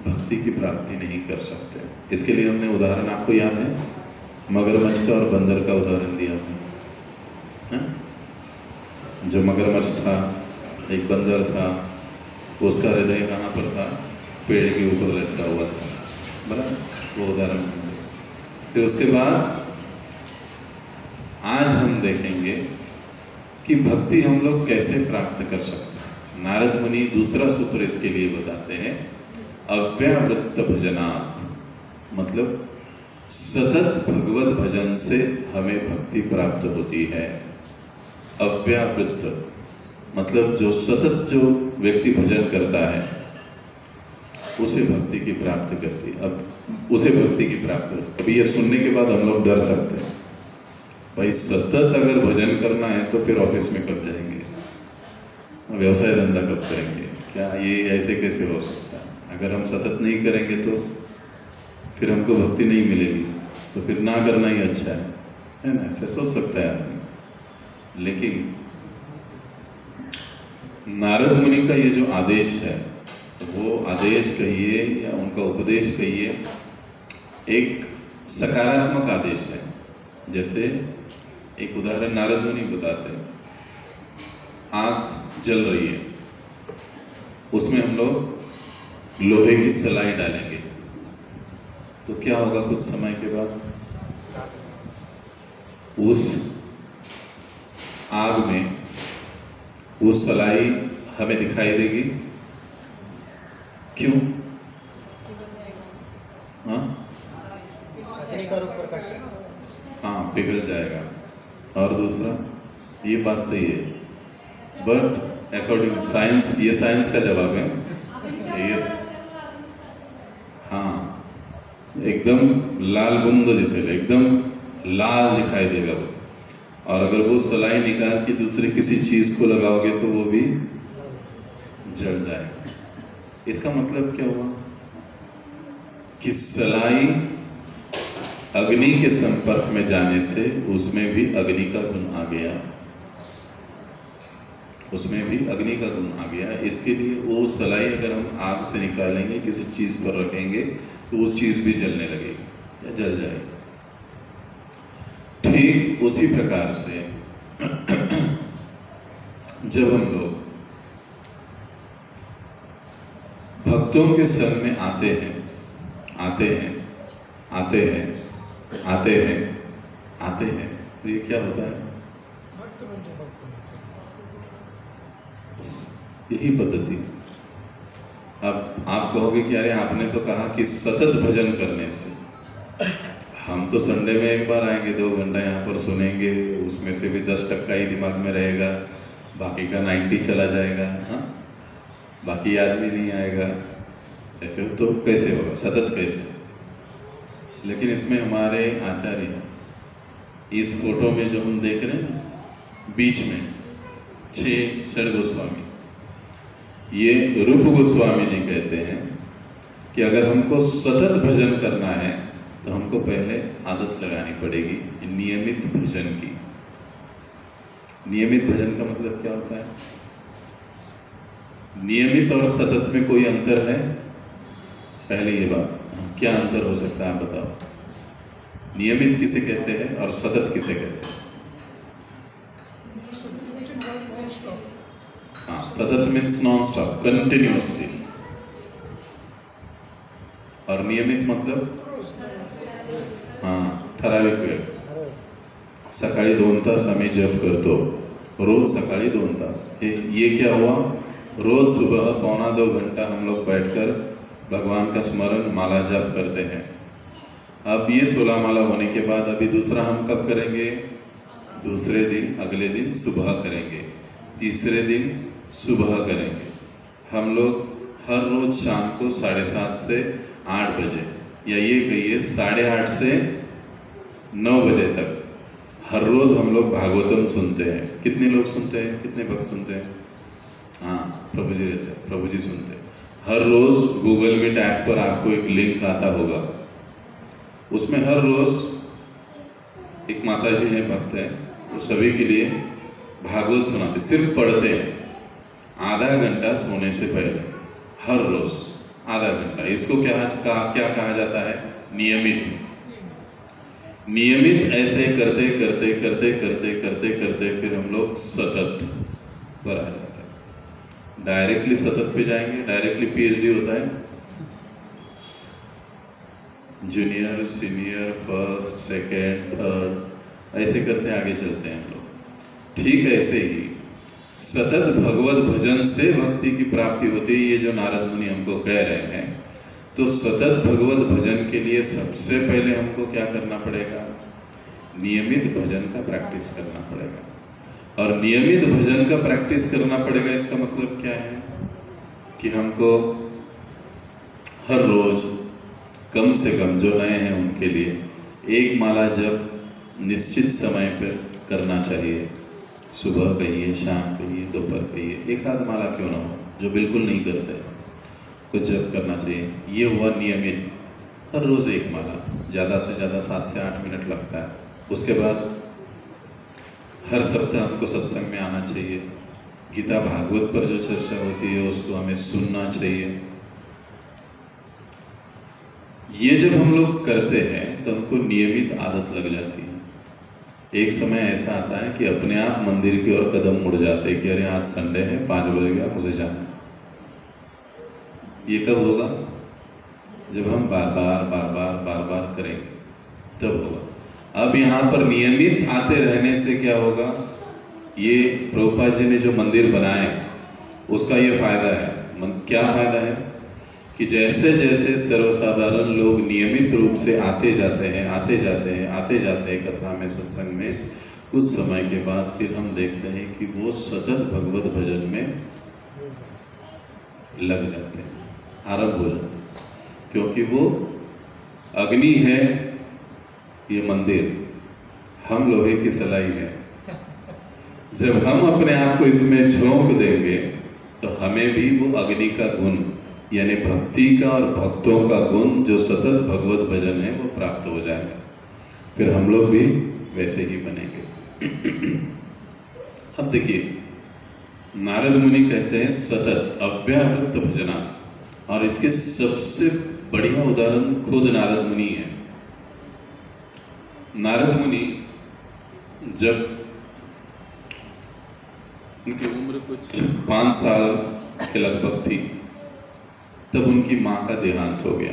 भक्ति की प्राप्ति नहीं कर सकते। इसके लिए हमने उदाहरण, आपको याद है, मगरमच्छ का और बंदर का उदाहरण दिया था। जो मगरमच्छ था, एक बंदर था, उसका हृदय कहाँ पर था? पेड़ के ऊपर लटका हुआ था, बराबर, वो उदाहरण। फिर उसके बाद आज हम देखेंगे कि भक्ति हम लोग कैसे प्राप्त कर सकते हैं। नारद मुनि दूसरा सूत्र इसके लिए बताते हैं, अव्यावृत्त भजनात्, मतलब सतत भगवत भजन से हमें भक्ति प्राप्त होती है। अव्यावृत्त मतलब जो सतत जो व्यक्ति भजन करता है उसे भक्ति की प्राप्ति करती है। अब उसे भक्ति की प्राप्ति होती है। अभी ये सुनने के बाद हम लोग डर सकते हैं, भाई सतत अगर भजन करना है तो फिर ऑफिस में कब जाएंगे, व्यवसाय धंधा कब करेंगे, क्या ये ऐसे कैसे हो सकता है? अगर हम सतत नहीं करेंगे तो फिर हमको भक्ति नहीं मिलेगी, तो फिर ना करना ही अच्छा है ना? ऐसे सोच सकता है आदमी। लेकिन नारद मुनि का ये जो आदेश है, वो आदेश कहिए या उनका उपदेश कहिए, एक सकारात्मक आदेश है। जैसे एक उदाहरण नारद मुनि बताते हैं, आग जल रही है, उसमें हम लोग लोहे की सलाई डालेंगे तो क्या होगा? कुछ समय के बाद उस आग में वो सलाई हमें दिखाई देगी। क्यों? हाँ, पिघल जाएगा। और दूसरा, ये बात सही है, बट अकॉर्डिंग साइंस, ये साइंस का जवाब है, ये हाँ, एकदम लाल बूंद जैसे एकदम लाल दिखाई देगा वो। और अगर वो सलाई निकाल के दूसरे किसी चीज को लगाओगे तो वो भी जल जाएगा। इसका मतलब क्या हुआ कि सलाई अग्नि के संपर्क में जाने से उसमें भी अग्नि का गुण आ गया, उसमें भी अग्नि का गुण आ गया। इसके लिए वो सलाई अगर हम आग से निकालेंगे, किसी चीज पर रखेंगे तो उस चीज भी जलने लगेगी या जल जाएगी। ठीक उसी प्रकार से जब हम लोग भक्तों के संग में आते हैं तो ये क्या होता है? यही पद्धति। अब आप कहोगे कि अरे आपने तो कहा कि सतत भजन करने से। हम तो संडे में एक बार आएंगे, 2 घंटा यहाँ पर सुनेंगे, उसमें से भी 10% ही दिमाग में रहेगा, बाकी का 90 चला जाएगा। हाँ, बाकी आदमी नहीं आएगा। ऐसे तो कैसे होगा? सतत कैसे? लेकिन इसमें हमारे आचार्य, इस फोटो में जो हम देख रहे हैं ना, बीच में 6 षड गोस्वामी, ये रूप गोस्वामी जी कहते हैं कि अगर हमको सतत भजन करना है तो हमको पहले आदत लगानी पड़ेगी नियमित भजन की। नियमित भजन का मतलब क्या होता है? नियमित और सतत में कोई अंतर है? पहले ये बात, क्या अंतर हो सकता है आप बताओ। नियमित किसे कहते हैं और सतत किसे कहते हैं? हाँ, सतत मीन्स नॉन स्टॉप, कंटिन्यूअसली। और नियमित मतलब ठराविक वेळ। सकाळी 2 तास आम्ही जप करतो, रोज सकाळी 2 तास। ये क्या हुआ? रोज सुबह 1.25-2 घंटा हम लोग बैठकर भगवान का स्मरण, माला जप करते हैं। अब ये 16 माला होने के बाद अभी दूसरा हम कब करेंगे? दूसरे दिन, अगले दिन सुबह करेंगे, तीसरे दिन सुबह करेंगे। हम लोग हर रोज शाम को 7:30 से 8 बजे, या ये कहिए 8:30 से 9 बजे तक हर रोज हम लोग भागवतम सुनते हैं। कितने लोग सुनते हैं? कितने भक्त सुनते हैं? हाँ, प्रभु जी रहते हैं, प्रभु जी सुनते हैं। हर रोज गूगल मीट ऐप पर आपको एक लिंक आता होगा, उसमें हर रोज एक माता जी है, भक्त है, वो सभी के लिए भागवत सुनाते, सिर्फ पढ़ते हैं आधा घंटा सोने से पहले, हर रोज आधा घंटा। इसको क्या कहा जाता है? नियमित। नियमित ऐसे करते करते करते करते करते करते फिर हम लोग सतत पर आ जाते हैं। डायरेक्टली सतत पे जाएंगे, डायरेक्टली पीएचडी होता है, junior, senior, first, second, third, ऐसे करते आगे चलते हैं हम लोग। ठीक ऐसे ही सतत भगवत भजन से भक्ति की प्राप्ति होती है, ये जो नारद मुनि हमको कह रहे हैं। तो सतत भगवत भजन के लिए सबसे पहले हमको क्या करना पड़ेगा? नियमित भजन का प्रैक्टिस करना पड़ेगा। और नियमित भजन का प्रैक्टिस करना पड़ेगा, इसका मतलब क्या है कि हमको हर रोज कम से कम, जो नए हैं उनके लिए, एक माला जप निश्चित समय पर करना चाहिए। सुबह कहिए, शाम कहिए, दोपहर कहिए, एक आध माला क्यों ना हो, जो बिल्कुल नहीं करते कुछ जप करना चाहिए। ये हुआ नियमित, हर रोज़ एक माला, ज़्यादा से ज़्यादा 7 से 8 मिनट लगता है। उसके बाद हर सप्ताह हमको सत्संग में आना चाहिए। गीता भागवत पर जो चर्चा होती है उसको हमें सुनना चाहिए। ये जब हम लोग करते हैं तो हमको नियमित आदत लग जाती है। एक समय ऐसा आता है कि अपने आप मंदिर की ओर कदम मुड़ जाते हैं कि अरे आज संडे है, 5 बज गया, मुझे जाना है। ये कब होगा? जब हम बार बार करेंगे तब होगा। अब यहाँ पर नियमित आते रहने से क्या होगा? ये प्रभुपाद जी ने जो मंदिर बनाए उसका ये फायदा है। क्या फायदा है कि जैसे जैसे सर्वसाधारण लोग नियमित रूप से आते जाते हैं कथा में, सत्संग में, कुछ समय के बाद फिर हम देखते हैं कि वो सतत भगवत भजन में लग जाते हैं, आरंभ हो जाते हैं। क्योंकि वो अग्नि है ये मंदिर, हम लोहे की सलाई है। जब हम अपने आप को इसमें झोंक देंगे तो हमें भी वो अग्नि का गुण, यानी भक्ति का और भक्तों का गुण, जो सतत भगवत भजन है, वो प्राप्त हो जाएगा। फिर हम लोग भी वैसे ही बनेंगे। अब देखिए, नारद मुनि कहते हैं सतत अव्याहृत भजना, और इसके सबसे बढ़िया उदाहरण खुद नारद मुनि है। नारद मुनि जब उनकी उम्र कुछ 5 साल के लगभग थी, तब उनकी माँ का देहांत हो गया।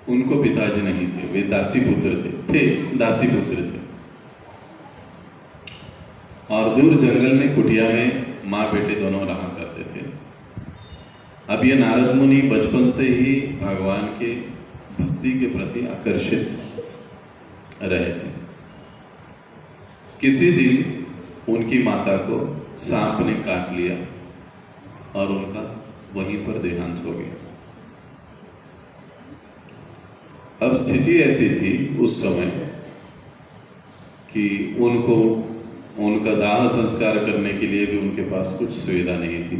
उनको पिताजी नहीं थे, वे दासी पुत्र थे दासी पुत्र थे। और दूर जंगल में कुटिया में माँ बेटे दोनों रहा करते थे। अब ये नारद मुनि बचपन से ही भगवान के भक्ति के प्रति आकर्षित रहे थे। किसी दिन उनकी माता को सांप ने काट लिया और उनका वहीं पर देहांत हो गया। अब स्थिति ऐसी थी उस समय कि उनको उनका दाह संस्कार करने के लिए भी उनके पास कुछ सुविधा नहीं थी।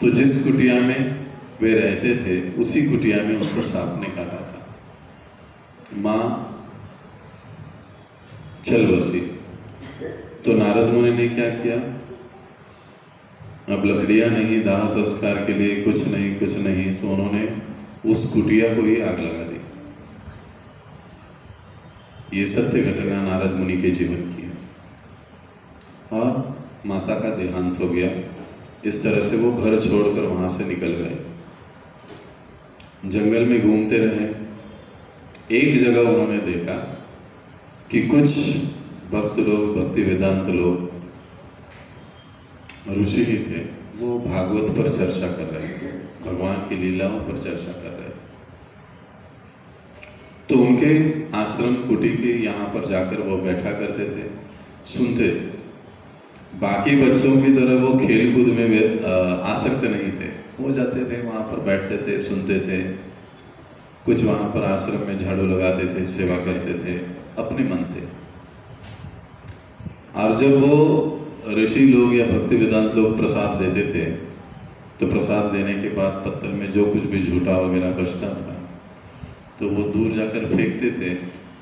तो जिस कुटिया में वे रहते थे उसी कुटिया में उनको सांप ने काटा था। माँ चल बसी। तो नारद मुनि ने क्या किया? अब लकड़ियां नहीं, दाह संस्कार के लिए कुछ नहीं, तो उन्होंने उस कुटिया को ही आग लगा दी। ये सत्य घटना नारद मुनि के जीवन की है। और माता का देहांत हो गया। इस तरह से वो घर छोड़कर वहां से निकल गए, जंगल में घूमते रहे। एक जगह उन्होंने देखा कि कुछ भक्त लोग, भक्ति वेदांत लोग, ऋषि ही थे, वो भागवत पर चर्चा कर रहे थे, भगवान की लीलाओं पर चर्चा कर रहे थे। तो उनके आश्रम कुटी के यहाँ पर जाकर वो बैठा करते थे, सुनते थे। बाकी बच्चों की तरह वो खेल कूद में आसक्त नहीं थे। वो जाते थे वहाँ पर, बैठते थे, सुनते थे। कुछ वहाँ पर आश्रम में झाड़ू लगाते थे, सेवा करते थे अपने मन से। और जब वो ऋषि लोग या भक्ति वेदांत लोग प्रसाद देते थे तो प्रसाद देने के बाद पत्तल में जो कुछ भी झूठा वगैरह बचता था तो वो दूर जाकर फेंकते थे।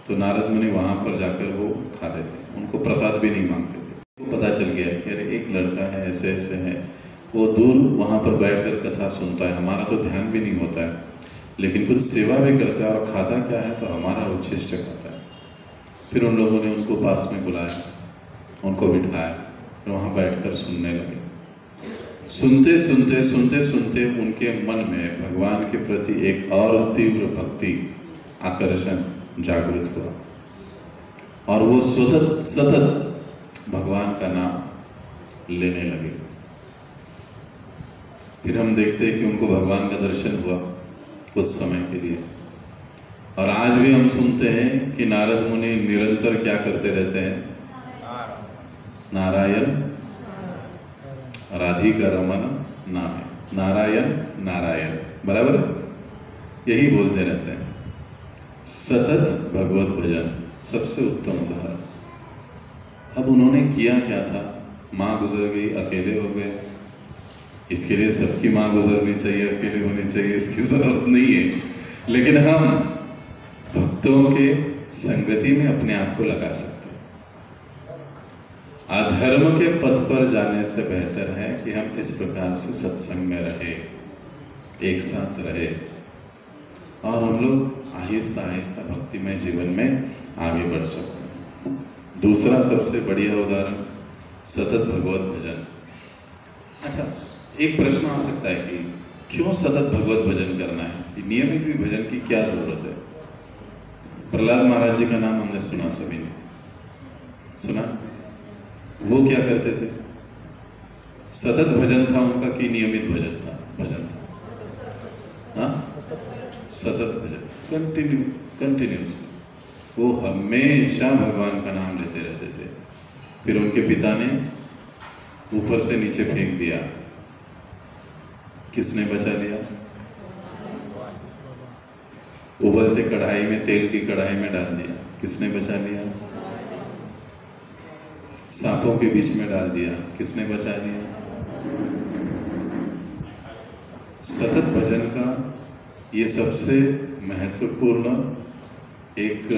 तो नारद मुनि वहाँ पर जाकर वो खाते थे, उनको प्रसाद भी नहीं मांगते थे। वो पता चल गया कि अरे एक लड़का है ऐसे ऐसे है, वो दूर वहाँ पर बैठकर कथा सुनता है, हमारा तो ध्यान भी नहीं होता है, लेकिन कुछ सेवा भी करता है और खाता क्या है तो हमारा उच्छिष्ट खाता है। फिर उन लोगों ने उनको पास में बुलाया, उनको बिठाया, फिर वहाँ बैठकर सुनने लगे। सुनते सुनते सुनते सुनते उनके मन में भगवान के प्रति एक और तीव्र भक्ति आकर्षण जागृत हुआ और वो सतत भगवान का नाम लेने लगे। फिर हम देखते हैं कि उनको भगवान का दर्शन हुआ कुछ समय के लिए। और आज भी हम सुनते हैं कि नारद मुनि निरंतर क्या करते रहते हैं, नारायण राधिका रमन नामे, नारायण नारायण, बराबर यही बोलते रहते हैं। सतत भगवत भजन सबसे उत्तम उदाहरण। अब उन्होंने किया क्या था, माँ गुजर गई, अकेले हो गए। इसके लिए सबकी माँ गुजरनी चाहिए, अकेले होनी चाहिए, इसकी जरूरत नहीं है। लेकिन हम भक्तों के संगति में अपने आप को लगा सकते हैं। अधर्म के पथ पर जाने से बेहतर है कि हम इस प्रकार से सत्संग में रहे, एक साथ रहे और हम लोग आहिस्ता आहिस्ता भक्तिमय जीवन में आगे बढ़ सकते हैं। दूसरा सबसे बढ़िया उदाहरण सतत भगवत भजन। अच्छा, एक प्रश्न आ सकता है कि क्यों सतत भगवत भजन करना है, नियमित भी भजन की क्या जरूरत है? प्रहलाद महाराज जी का नाम हमने सुना, सभी ने सुना। वो क्या करते थे? सतत भजन था उनका कि नियमित भजन था? भजन था, हाँ, सतत भजन, कंटिन्यूसली वो हमेशा भगवान का नाम लेते रहते थे। फिर उनके पिता ने ऊपर से नीचे फेंक दिया, किसने बचा लिया? उबलते कढ़ाई में, तेल की कढ़ाई में डाल दिया, किसने बचा लिया? सांपों के बीच में डाल दिया, किसने बचा लिया? सतत भजन का ये सबसे महत्वपूर्ण एक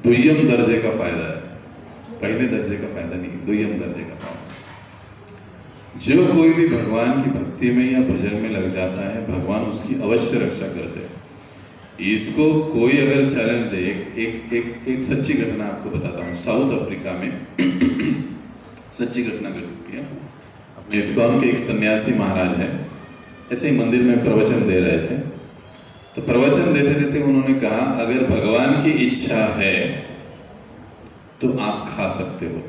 दुय्यम दर्जे का फायदा है, पहले दर्जे का फायदा नहीं, दुय्यम दर्जे का फायदा। जो कोई भी भगवान की भक्ति में या भजन में लग जाता है, भगवान उसकी अवश्य रक्षा करते हैं। इसको कोई अगर चैलेंज दे, एक सच्ची घटना आपको बताता हूँ। साउथ अफ्रीका में सच्ची घटना घटी है। अपने इस्कॉन के एक सन्यासी महाराज है, ऐसे ही मंदिर में प्रवचन दे रहे थे। तो प्रवचन देते देते उन्होंने कहा, अगर भगवान की इच्छा है तो आप खा सकते हो,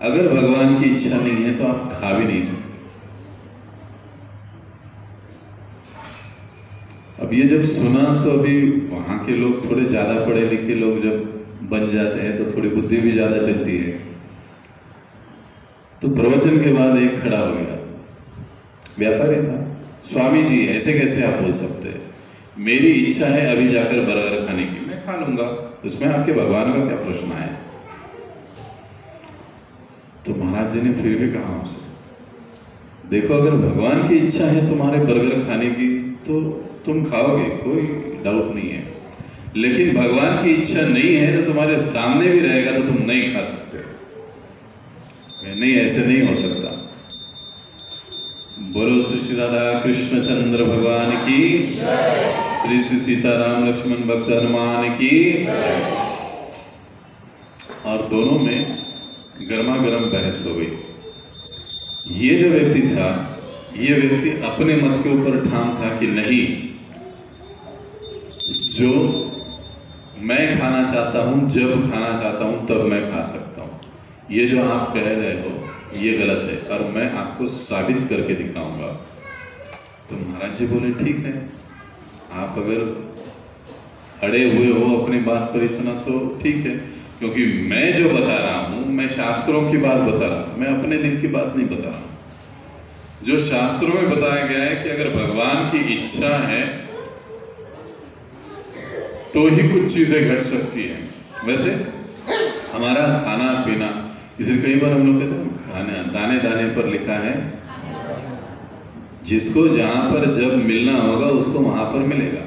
अगर भगवान की इच्छा नहीं है तो आप खा भी नहीं सकते। अब ये जब सुना तो अभी वहाँ के लोग थोड़े ज़्यादा पढ़े लिखे लोग जब बन जाते हैं तो थोड़ी बुद्धि भी ज़्यादा चलती है। तो प्रवचन के बाद एक खड़ा हो गया, व्यापारी था। स्वामी जी, ऐसे कैसे आप बोल सकते हैं? मेरी इच्छा है अभी जाकर बर्गर खाने की, मैं खा लूँगा, उसमें आपके भगवान का क्या प्रश्न है? तो महाराज जी ने फिर भी कहा उनसे, देखो अगर भगवान की इच्छा है तुम्हारे बर्गर खाने की तो तुम खाओगे, कोई डाउट नहीं है। लेकिन भगवान की इच्छा नहीं है तो तुम्हारे सामने भी रहेगा तो तुम नहीं खा सकते। नहीं, ऐसे नहीं हो सकता। बोलो श्री राधा कृष्ण चंद्र भगवान की, श्री श्री सीताराम लक्ष्मण भक्त हनुमान की। और दोनों में गर्मा गर्म बहस हो गई। ये जो व्यक्ति था, ये व्यक्ति अपने मत के ऊपर ठाम था कि नहीं, जो मैं खाना चाहता हूं, जब खाना चाहता हूं तब मैं खा सकता हूं। ये जो आप कह रहे हो ये गलत है और मैं आपको साबित करके दिखाऊंगा। तो महाराज जी बोले, ठीक है, आप अगर अड़े हुए हो अपनी बात पर इतना तो ठीक है, क्योंकि मैं जो बता रहा हूं, मैं शास्त्रों की बात बता रहा हूं, मैं अपने दिल की बात नहीं बता रहा हूं। जो शास्त्रों में बताया गया है कि अगर भगवान की इच्छा है तो ही कुछ चीजें घट सकती हैं। वैसे हमारा खाना पीना इसलिए कई बार हम लोग कहते हैं खाने दाने दाने पर लिखा है, जिसको जहाँ पर जब मिलना होगा उसको वहाँ पर मिलेगा,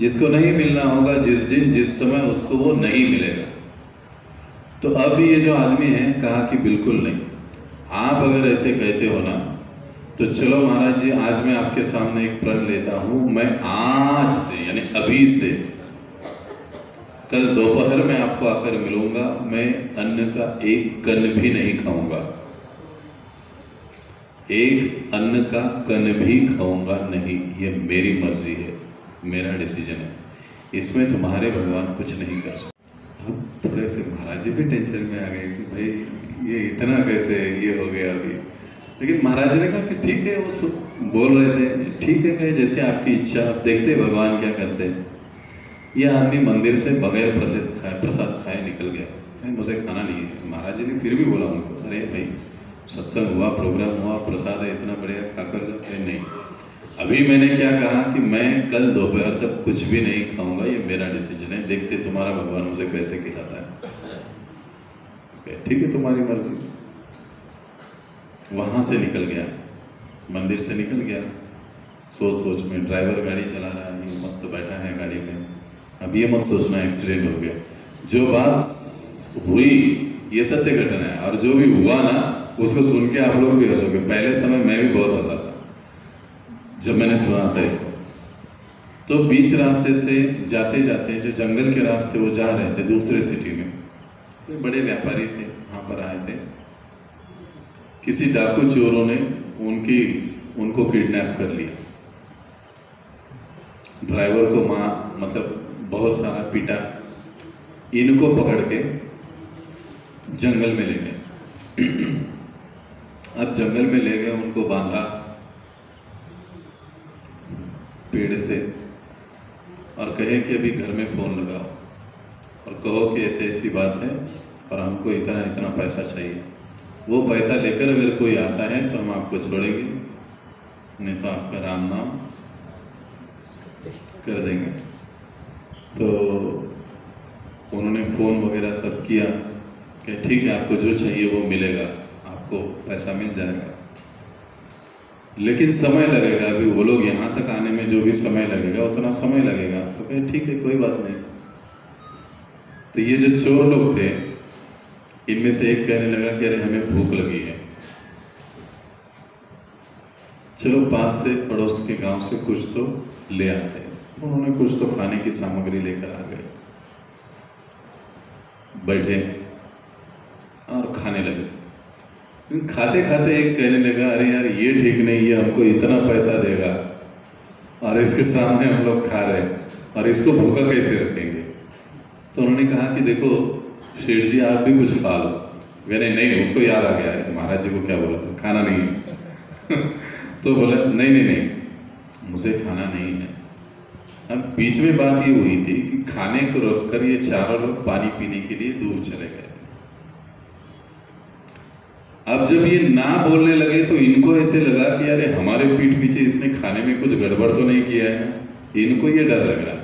जिसको नहीं मिलना होगा जिस दिन जिस समय उसको वो नहीं मिलेगा। तो अब ये जो आदमी है कहा कि बिल्कुल नहीं, आप अगर ऐसे कहते हो ना तो चलो महाराज जी, आज मैं आपके सामने एक प्रण लेता हूँ, मैं आज से यानी अभी से कल दोपहर में आपको आकर मिलूंगा, मैं अन्न का एक कण भी नहीं खाऊंगा, एक अन्न का कण भी खाऊंगा नहीं, ये मेरी मर्जी है, मेरा डिसीजन है, इसमें तुम्हारे भगवान कुछ नहीं कर सकते। अब थोड़े से महाराज जी भी टेंशन में आ गए कि भाई ये इतना कैसे ये हो गया अभी। लेकिन महाराज जी ने कहा कि ठीक है, वो बोल रहे थे ठीक है, जैसे आपकी इच्छा, आप देखते भगवान क्या करते हैं। यह आदमी मंदिर से बगैर प्रसाद खाए निकल गया, मुझे खाना नहीं है। महाराज जी ने फिर भी बोला उनको, अरे भाई सत्संग हुआ, प्रोग्राम हुआ, प्रसाद है इतना बढ़िया, खाकर जाते नहीं। अभी मैंने क्या कहा कि मैं कल दोपहर तक कुछ भी नहीं खाऊंगा, ये मेरा डिसीजन है, देखते तुम्हारा भगवान मुझे कैसे खिलाता है। ठीक है, तुम्हारी मर्जी। वहाँ से निकल गया, मंदिर से निकल गया, सोच सोच में। ड्राइवर गाड़ी चला रहा है, ये मस्त बैठा है गाड़ी में। अब ये मत सोचना एक्सीडेंट हो गया, जो बात हुई ये सत्य घटना है, और जो भी हुआ ना उसको सुन के आप लोग भी हंसोगे। पहले समय मैं भी बहुत हंसा था जब मैंने सुना था इसको। तो बीच रास्ते से जाते जाते, जो जंगल के रास्ते वो जा रहे थे दूसरे सिटी में, कोई बड़े व्यापारी थे वहाँ पर आए थे। किसी डाकू चोरों ने उनको किडनैप कर लिया। ड्राइवर को मतलब बहुत सारा पीटा, इनको पकड़ के जंगल में ले गए। अब जंगल में ले गए, उनको बांधा पेड़ से और कहे कि अभी घर में फ़ोन लगाओ और कहो कि ऐसे ऐसी बात है और हमको इतना इतना पैसा चाहिए। वो पैसा लेकर अगर कोई आता है तो हम आपको छोड़ेंगे, नहीं तो आपका राम नाम कर देंगे। तो उन्होंने फ़ोन वगैरह सब किया कि ठीक है, आपको जो चाहिए वो मिलेगा, आपको पैसा मिल जाएगा, लेकिन समय लगेगा। अभी वो लोग यहाँ तक आने में जो भी समय लगेगा उतना समय लगेगा। तो कहे ठीक है, कोई बात नहीं। तो ये जो चोर लोग थे, इनमें से एक कहने लगा कि अरे हमें भूख लगी है, चलो पास से पड़ोस के गांव से कुछ तो ले आते हैं। तो उन्होंने कुछ तो खाने की सामग्री लेकर आ गए, बैठे और खाने लगे। खाते खाते एक कहने लगा, अरे यार ये ठीक नहीं, ये हमको इतना पैसा देगा और इसके सामने हम लोग खा रहे हैं और इसको भूखा कैसे रखेंगे। तो उन्होंने कहा कि देखो शेठ जी, आप भी कुछ खा लो। कहने नहीं, उसको याद आ गया महाराज जी को क्या बोला था, खाना नहीं है। तो बोला नहीं नहीं नहीं, मुझे खाना नहीं है। अब बीच में बात ये हुई थी कि खाने को रोककर ये चारों लोग पानी पीने के लिए दूर चले गए थे। अब जब ये ना बोलने लगे तो इनको ऐसे लगा कि अरे हमारे पीठ पीछे इसने खाने में कुछ गड़बड़ तो नहीं किया है ना। इनको ये डर लग रहा,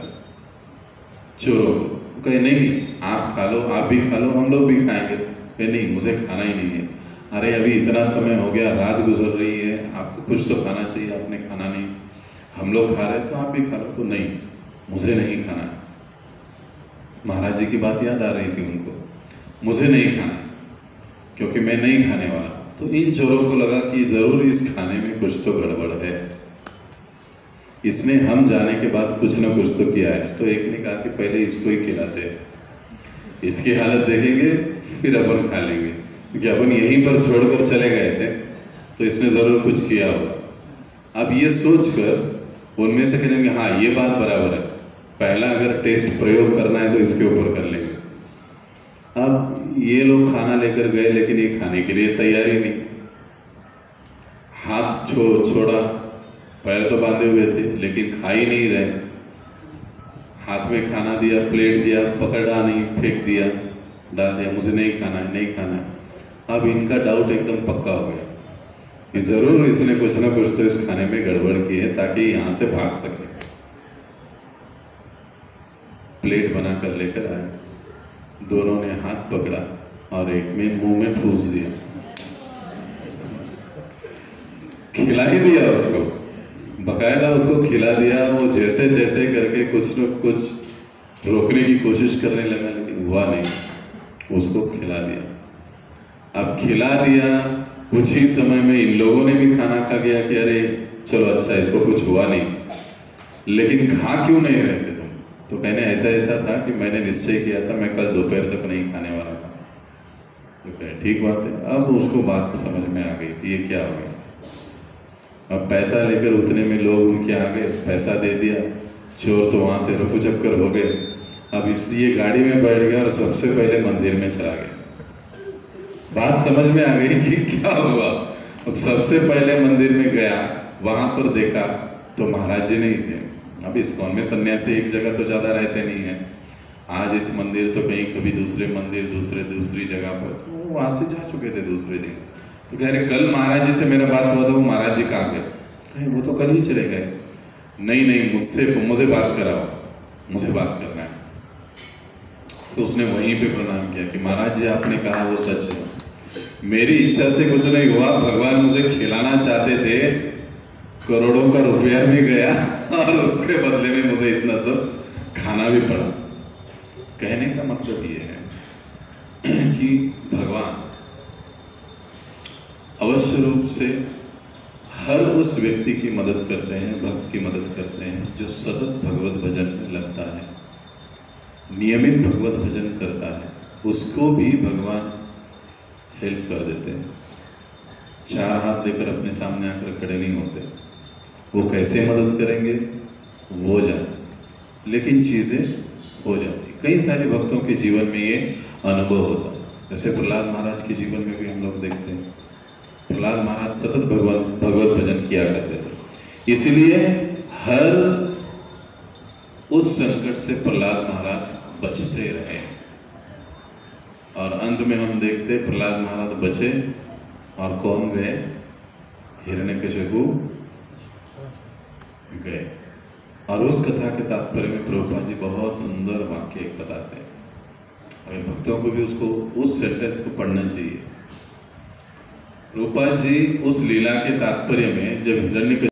चोरों को। कहे नहीं नहीं, आप खा लो, आप भी खा लो, हम लोग भी खाएंगे। कहे नहीं, मुझे खाना ही नहीं है। अरे अभी इतना समय हो गया, रात गुजर रही है, आपको कुछ तो खाना चाहिए, आपने खाना नहीं। हम लोग खा रहे तो आप भी खा लो। तो नहीं, मुझे नहीं खाना। महाराज जी की बात याद आ रही थी उनको, मुझे नहीं खाना क्योंकि मैं नहीं खाने वाला। तो इन चोरों को लगा कि जरूर इस खाने में कुछ तो गड़बड़ है, इसने हम जाने के बाद कुछ ना कुछ तो किया है। तो एक ने कहा कि पहले इसको ही खिलाते हैं, इसकी हालत देखेंगे फिर अपन खा लेंगे, क्योंकि अपन यहीं पर छोड़कर चले गए थे तो इसने ज़रूर कुछ किया होगा। अब ये सोचकर उनमें से कहेंगे हाँ ये बात बराबर है, पहला अगर टेस्ट प्रयोग करना है तो इसके ऊपर कर लेंगे। अब ये लोग खाना लेकर गए, लेकिन ये खाने के लिए तैयार ही नहीं। हाथ छोड़ा, पैर तो बांधे हुए थे लेकिन खा ही नहीं रहे। हाथ में खाना दिया, प्लेट दिया, पकड़ा नहीं, फेंक दिया, डाल दिया, मुझे नहीं खाना है, नहीं खाना है। अब इनका डाउट एकदम पक्का हो गया कि जरूर इसने कुछ ना कुछ तो इस खाने में गड़बड़ की है ताकि यहाँ से भाग सके। प्लेट बना कर लेकर आए, दोनों ने हाथ पकड़ा और एक में मुंह में ठूस दिया, खिला ही दिया उसको, बकायदा उसको खिला दिया। वो जैसे तैसे करके कुछ न कुछ रोकने की कोशिश करने लगा, लेकिन हुआ नहीं, उसको खिला दिया। अब खिला दिया, कुछ ही समय में इन लोगों ने भी खाना खा गया कि अरे चलो अच्छा, इसको कुछ हुआ नहीं, लेकिन खा क्यों नहीं रहे थे तुम? तो कहने ऐसा था कि मैंने निश्चय किया था मैं कल दोपहर तक नहीं खाने वाला था। तो कहे ठीक बात है। अब उसको बात समझ में आ गई कि ये क्या हो गया। अब पैसा लेकर उतने में लोग उनके आ गए, पैसा दे दिया, चोर तो वहाँ से रफू चक्कर हो गए। अब इसलिए गाड़ी में बैठ गया और सबसे पहले मंदिर में चला गया। बात समझ में आ गई कि क्या हुआ। अब सबसे पहले मंदिर में गया, वहां पर देखा तो महाराज जी नहीं थे। अब इस्कॉन में सन्यासी एक जगह तो ज़्यादा रहते नहीं हैं, आज इस मंदिर तो कहीं कभी दूसरे मंदिर दूसरी जगह पर, तो वहाँ से जा चुके थे दूसरे दिन। तो कह रहे कल महाराज जी से मेरा बात हुआ था, वो महाराज जी कहाँ गए? वो तो कल ही चले गए। नहीं मुझसे बात कराओ, मुझे बात करना है। तो उसने वहीं पे प्रणाम किया कि महाराज जी आपने कहा वो सच है, मेरी इच्छा से कुछ नहीं हुआ, भगवान मुझे खिलाना चाहते थे, करोड़ों का रुपया भी गया और उसके बदले में मुझे इतना सब खाना भी पड़ा। कहने का मतलब ये है कि भगवान अवश्य रूप से हर उस व्यक्ति की मदद करते हैं, भक्त की मदद करते हैं जो सतत भगवत भजन में लगता है, नियमित भगवत भजन करता है, उसको भी भगवान हेल्प कर देते हैं। चार हाथ लेकर अपने सामने आकर खड़े नहीं होते, वो कैसे मदद करेंगे वो जाने, लेकिन चीज़ें हो जाती। कई सारे भक्तों के जीवन में ये अनुभव होता है। जैसे प्रहलाद महाराज के जीवन में भी हम लोग देखते हैं, प्रहलाद महाराज सतत भगवत भजन किया करते थे, इसलिए हर उस संकट से प्रहलाद महाराज बचते रहे। और अंत में हम देखते प्रहलाद महाराज बचे और कौन गए? हिरण्यकशिपु गए। और उस कथा के तात्पर्य में प्रभुपाद जी बहुत सुंदर वाक्य बताते हैं, हमें भक्तों को भी उसको उस सेंटेंस को पढ़ना चाहिए। प्रभुपाद जी उस लीला के तात्पर्य में जब हिरण्यकशिपु